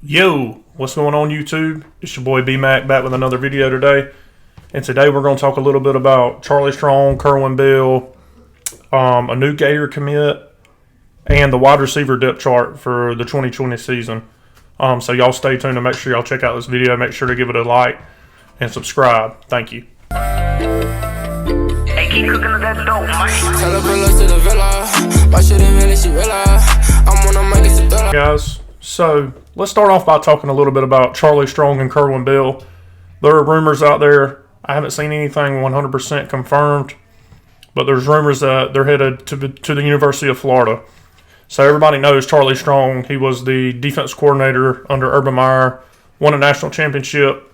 Yo, what's going on YouTube? It's your boy B-Mac back with another video today. And today we're going to talk a little bit about Charlie Strong, Kerwin Bill, a new Gator commit, and the wide receiver depth chart for the 2020 season. So y'all stay tuned and make sure y'all check out this video. Make sure to give it a like and subscribe. Thank you. Hey, keep cooking that dope, Mike. Tell her pull up to the villa. Why shouldn't really she realize I'm on a make it to the Guys, so let's start off by talking a little bit about Charlie Strong and Kerwin Bill. There are rumors out there. I haven't seen anything 100% confirmed, but there's rumors that they're headed to the University of Florida. So everybody knows Charlie Strong. He was the defense coordinator under Urban Meyer, won a national championship.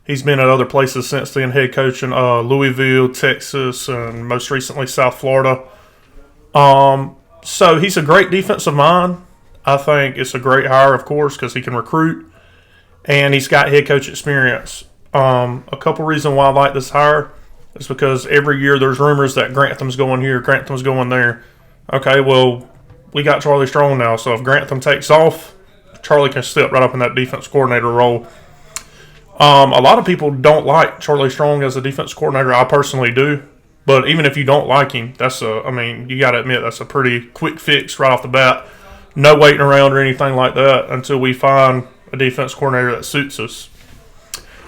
He's been at other places since then, head coach in Louisville, Texas, and most recently South Florida. So he's a great defensive mind. I think it's a great hire, of course, because he can recruit, and he's got head coach experience. A couple reasons why I like this hire is because every year there's rumors that Grantham's going here, Grantham's going there. Okay, well, we got Charlie Strong now, so if Grantham takes off, Charlie can step right up in that defense coordinator role. A lot of people don't like Charlie Strong as a defense coordinator. I personally do. But even if you don't like him, you got to admit that's a pretty quick fix right off the bat. No waiting around or anything like that until we find a defense coordinator that suits us.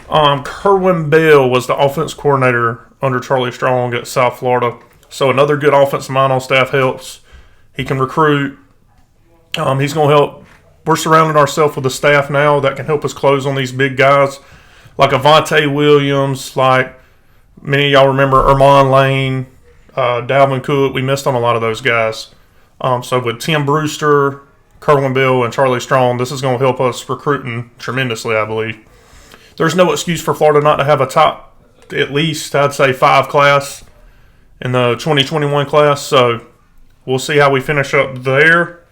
Kerwin Bill was the offense coordinator under Charlie Strong at South Florida. So another good offensive mind on staff helps. He can recruit. He's going to help. We're surrounding ourselves with a staff now that can help us close on these big guys. Like Avante Williams, like many of y'all remember Ermon Lane, Dalvin Cook. We missed on a lot of those guys. So with Tim Brewster, Kerwin Bill, and Charlie Strong, this is going to help us recruiting tremendously, I believe. There's no excuse for Florida not to have a top, at least, I'd say, 5 class in the 2021 class. So we'll see how we finish up there.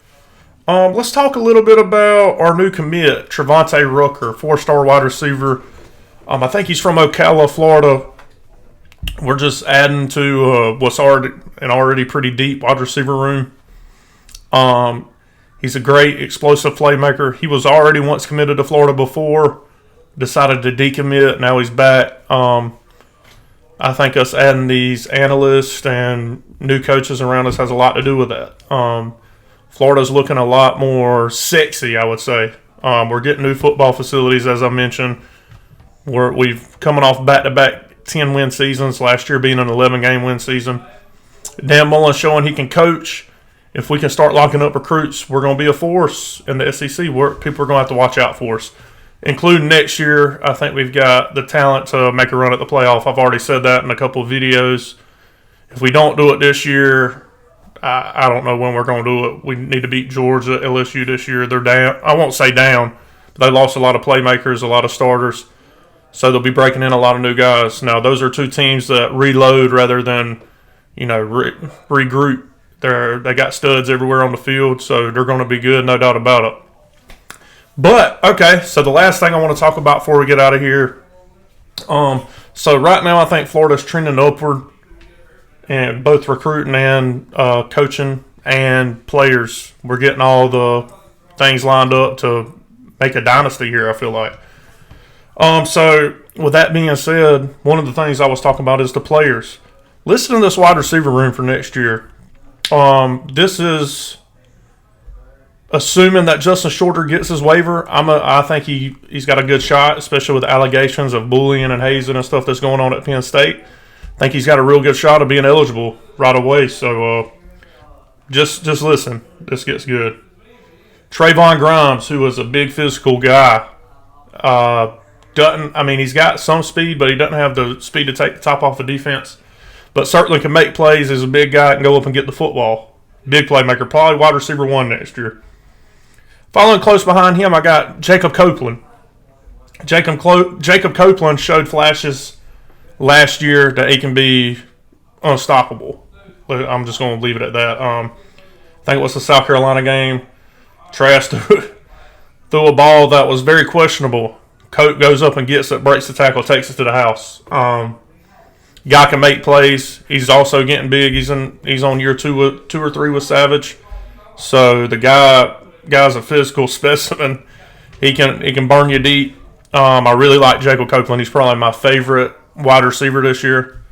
Let's talk a little bit about our new commit, Trevonte Rucker, 4-star wide receiver. I think he's from Ocala, Florida. We're just adding to what's already pretty deep wide receiver room. He's a great explosive playmaker. He was already once committed to Florida before, decided to decommit. Now he's back. I think us adding these analysts and new coaches around us has a lot to do with that. Florida's looking a lot more sexy, I would say. We're getting new football facilities, as I mentioned. We've coming off back-to-back 10-win seasons, last year being an 11-game win season. Dan Mullen's showing he can coach. If we can start locking up recruits, we're going to be a force in the SEC. People are going to have to watch out for us. Including next year, I think we've got the talent to make a run at the playoff. I've already said that in a couple of videos. If we don't do it this year, I don't know when we're going to do it. We need to beat Georgia, LSU this year. They're down. I won't say down, but they lost a lot of playmakers, a lot of starters. So they'll be breaking in a lot of new guys. Now, those are two teams that reload rather than, regroup. They got studs everywhere on the field, so they're going to be good, no doubt about it. But, okay, so the last thing I want to talk about before we get out of here. So right now I think Florida's trending upward, and both recruiting and coaching and players. We're getting all the things lined up to make a dynasty here, I feel like. So with that being said, one of the things I was talking about is the players. Listen to this wide receiver room for next year. This is assuming that Justin Shorter gets his waiver. I think he's got a good shot, especially with the allegations of bullying and hazing and stuff that's going on at Penn State. I think he's got a real good shot of being eligible right away. So just listen. This gets good. Trayvon Grimes, who was a big physical guy, he's got some speed, but he doesn't have the speed to take the top off the defense. But certainly can make plays as a big guy and go up and get the football. Big playmaker, probably wide receiver 1 next year. Following close behind him, I got Jacob Copeland. Jacob Copeland showed flashes last year that he can be unstoppable. I'm just going to leave it at that. I think it was the South Carolina game. Trask threw a ball that was very questionable. Cope goes up and gets it, breaks the tackle, takes it to the house. Guy can make plays. He's also getting big. He's on year two or three with Savage. So the guy guy's a physical specimen. He can burn you deep. I really like Jacob Copeland. He's probably my favorite wide receiver this year.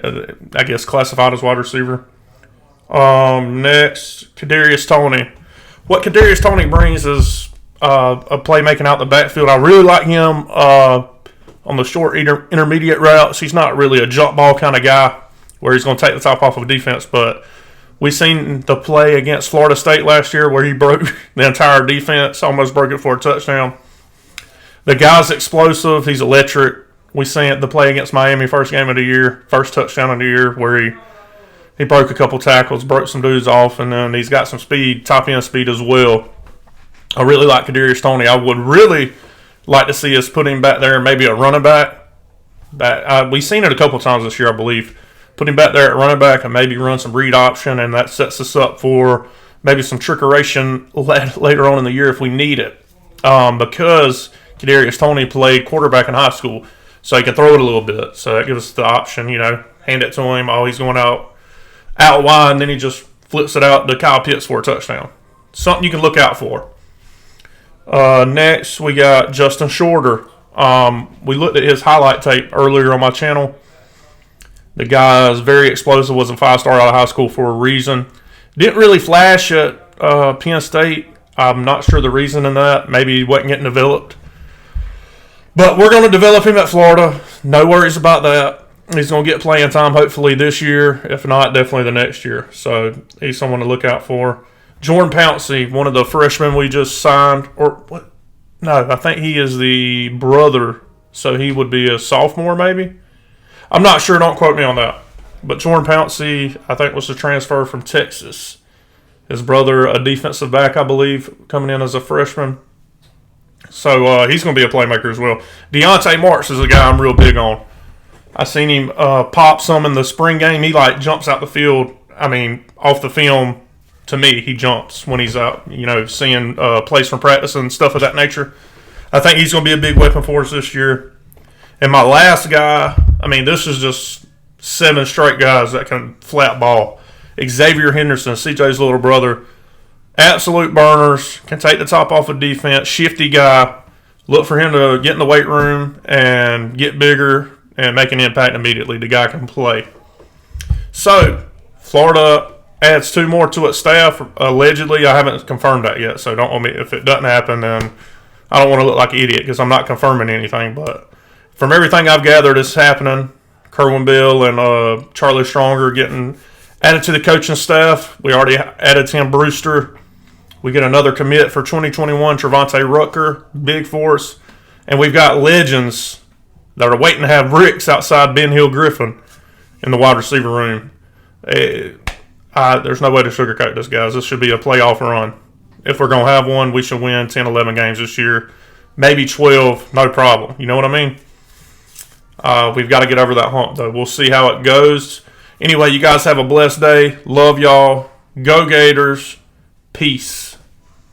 I guess classified as wide receiver. Next, Kadarius Toney. What Kadarius Toney brings is a playmaking out the backfield. I really like him on the short intermediate routes. He's not really a jump ball kind of guy where he's going to take the top off of a defense, but we seen the play against Florida State last year where he broke the entire defense, almost broke it for a touchdown. The guy's explosive. He's electric. We seen the play against Miami first game of the year, first touchdown of the year, where he broke a couple tackles, broke some dudes off, and then he's got some speed, top end speed as well. I really like Kadarius Toney. I would really like to see us put him back there, maybe a running back. We've seen it a couple times this year, I believe. Put him back there at running back and maybe run some read option, and that sets us up for maybe some trickeration later on in the year if we need it. Because Kadarius Toney played quarterback in high school, so he can throw it a little bit. So that gives us the option, hand it to him. Oh, he's going out wide, and then he just flips it out to Kyle Pitts for a touchdown. Something you can look out for. Next, we got Justin Shorter. We looked at his highlight tape earlier on my channel. The guy is very explosive, was a 5-star out of high school for a reason. Didn't really flash at Penn State. I'm not sure the reason in that. Maybe he wasn't getting developed. But we're going to develop him at Florida. No worries about that. He's going to get playing time hopefully this year. If not, definitely the next year. So he's someone to look out for. Jordan Pouncey, one of the freshmen we just signed. Or what? No, I think he is the brother. So he would be a sophomore maybe. I'm not sure. Don't quote me on that. But Jordan Pouncey, I think, was a transfer from Texas. His brother, a defensive back, I believe, coming in as a freshman. So he's going to be a playmaker as well. Deontay Marks is a guy I'm real big on. I seen him pop some in the spring game. He jumps out the field. I mean, off the film, to me, he jumps when he's out, seeing plays from practice and stuff of that nature. I think he's going to be a big weapon for us this year. And my last guy, this is just 7 straight guys that can flat ball. Xavier Henderson, CJ's little brother. Absolute burners, can take the top off of defense, shifty guy. Look for him to get in the weight room and get bigger and make an impact immediately. The guy can play. So, Florida adds 2 more to its staff. Allegedly, I haven't confirmed that yet, so don't want me. If it doesn't happen, then I don't want to look like an idiot because I'm not confirming anything. But from everything I've gathered, it's happening. Kerwin Bill and Charlie Stronger getting added to the coaching staff. We already added Tim Brewster. We get another commit for 2021, Trevonte Rucker, big force. And we've got legends that are waiting to have bricks outside Ben Hill Griffin in the wide receiver room. There's no way to sugarcoat this, guys. This should be a playoff run. If we're going to have one, we should win 10, 11 games this year. Maybe 12, no problem. You know what I mean? We've got to get over that hump, though. We'll see how it goes. Anyway, you guys have a blessed day. Love y'all. Go Gators. Peace.